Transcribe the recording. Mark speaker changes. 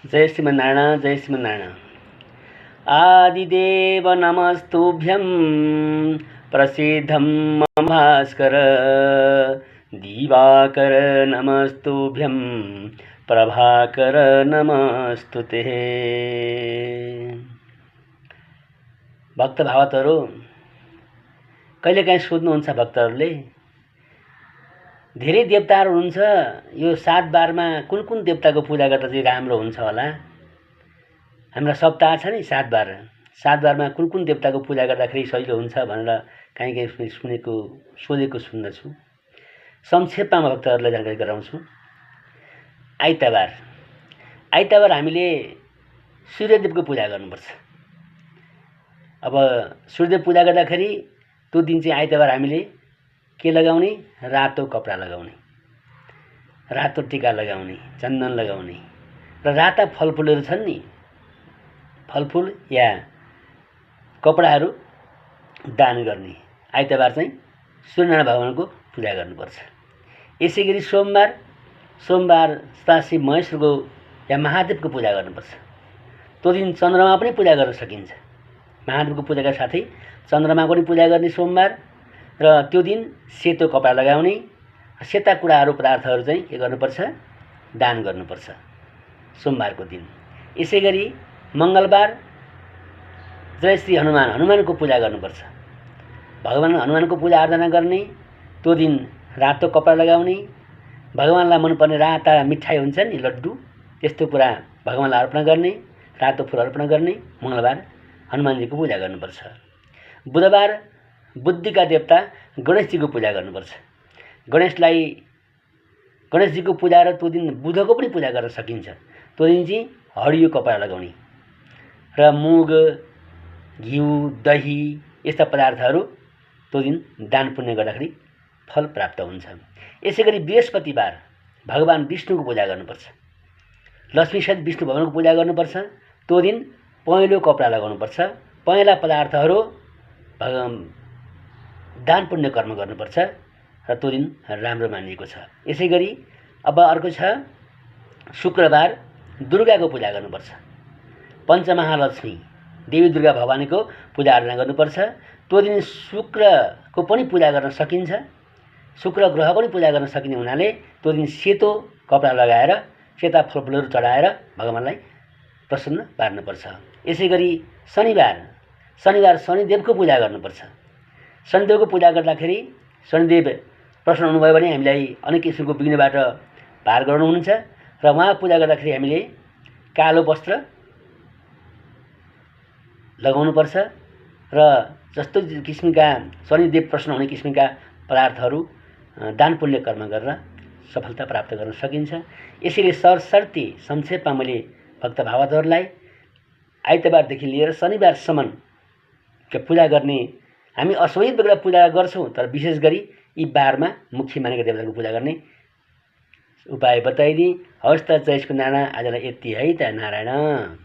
Speaker 1: जय श्रीमन्नारायण, जय श्रीमन्नारायण। आदिदेव नमस्तुभ्यं प्रसिद्धं मम भास्कर, दिवाकर नमस्तुभ्यं प्रभाकर नमस्तुते। भक्त भावतहरू कहिलेकाहीँ सोध्नुहुन्छ भक्तहरूले, धेरै देवताहरू हुन्छ, यो 7 बारमा कुन कुन देवताको पूजा गर्दा चाहिँ राम्रो हुन्छ होला? हाम्रा सप्ताह छ नि 7 बार, 7 बारमा कुन कुन देवताको पूजा गर्दाखेरि सजिलो हुन्छ भनेर कहीँ सोधेको सुन्दछु। संक्षेपमा म भक्तहरूलाई जानकारी गराउँछु। आइतबार हामीले सूर्यदेवको पूजा गर्नुपर्छ। अब सूर्यदेव पूजा गर्दाखेरि त्यो दिन चाहिँ आइतबार हामीले के लगाउने? रातो कपडा लगाउने, रातो टीका लगाउने, चन्दन लगाउने र राता फलफुलहरू छन् नि, फलफुल या कपडाहरू दान गर्ने। आइतबार चाहिँ सूर्यनारायण भगवानको पूजा गर्नुपर्छ। यसै गरी सोमबार शिव महेश्वरको या महादेवको पूजा गर्नुपर्छ। त्यो दिन चन्द्रमा पनि पूजा गर्न सकिन्छ। महादेवको पूजाका साथै चन्द्रमाको पनि पूजा गर्ने सोमबार, र त्यो दिन सेतो कपडा लगाउने, सेता कुराहरू पदार्थहरू चाहिँ के गर्नुपर्छ? दान गर्नुपर्छ सोमबारको दिन। यसै गरी मङ्गलबार जय श्री हनुमानको पूजा गर्नुपर्छ। भगवान हनुमानको पूजा आराधना गर्ने, त्यो दिन रातो कपडा लगाउने, भगवानलाई मनपर्ने राता मिठाई हुन्छ नि, लड्डु, त्यस्तो कुरा भगवानलाई अर्पण गर्ने, रातो फुल अर्पण गर्ने। मङ्गलबार हनुमानजीको पूजा गर्नुपर्छ। बुधबार बुद्धिका देवता गणेशजीको पूजा गर्नुपर्छ। गणेशजीको पूजा र त्यो दिन बुधको पनि पूजा गर्न सकिन्छ। त्यो दिन चाहिँ हरियो कपडा लगाउने र मुग, घिउ, दही यस्ता पदार्थहरू त्यो दिन दान पुण्य गर्दाखेरि फल प्राप्त हुन्छ। यसै गरी बृहस्पतिबार भगवान विष्णुको पूजा गर्नुपर्छ। लक्ष्मीसहित विष्णु भगवानको पूजा गर्नुपर्छ। त्यो दिन पहेँलो कपडा लगाउनुपर्छ। पहेँला पदार्थहरू दान पुण्य कर्म गर्नुपर्छ र त्यो दिन राम्रो मानिएको छ। यसै गरी अब अर्को छ शुक्रबार दुर्गाको पूजा गर्नुपर्छ। पञ्चमहालक्ष्मी देवी दुर्गा भवानीको पूजा आराधना गर्नुपर्छ। त्यो दिन शुक्रको पनि पूजा गर्न सकिन्छ, शुक्र ग्रहको पनि पूजा गर्न सकिने हुनाले त्यो दिन सेतो कपडा लगाएर सेता फलफुलहरू चढाएर भगवानलाई प्रसन्न पार्नुपर्छ। यसै गरी शनिबार शनिदेवको पूजा गर्नुपर्छ। शनिदेवको पूजा गर्दाखेरि शनिदेव प्रसन्न हुनुभयो भने हामीलाई अनेक किसिमको विघ्नबाट पार गराउनुहुन्छ र उहाँ पूजा गर्दाखेरि हामीले कालो वस्त्र लगाउनुपर्छ र जस्तो किसिमका शनिदेव प्रसन्न हुने किसिमका पदार्थहरू दान पुण्य कर्म गरेर सफलता प्राप्त गर्न सकिन्छ। यसैले सरसर्ती संक्षेपमा मैले भक्त भावतहरूलाई आइतबारदेखि लिएर शनिबारसम्म पूजा गर्ने, हामी अश्वयुध बेग्ला पूजा गर्छौँ, तर विशेष गरी यी बारमा मुख्य मानेका देवताको पूजा गर्ने उपाय बताइदिएँ। हवस् त, जय श्री नारायण। आजलाई यति है त, नारायण।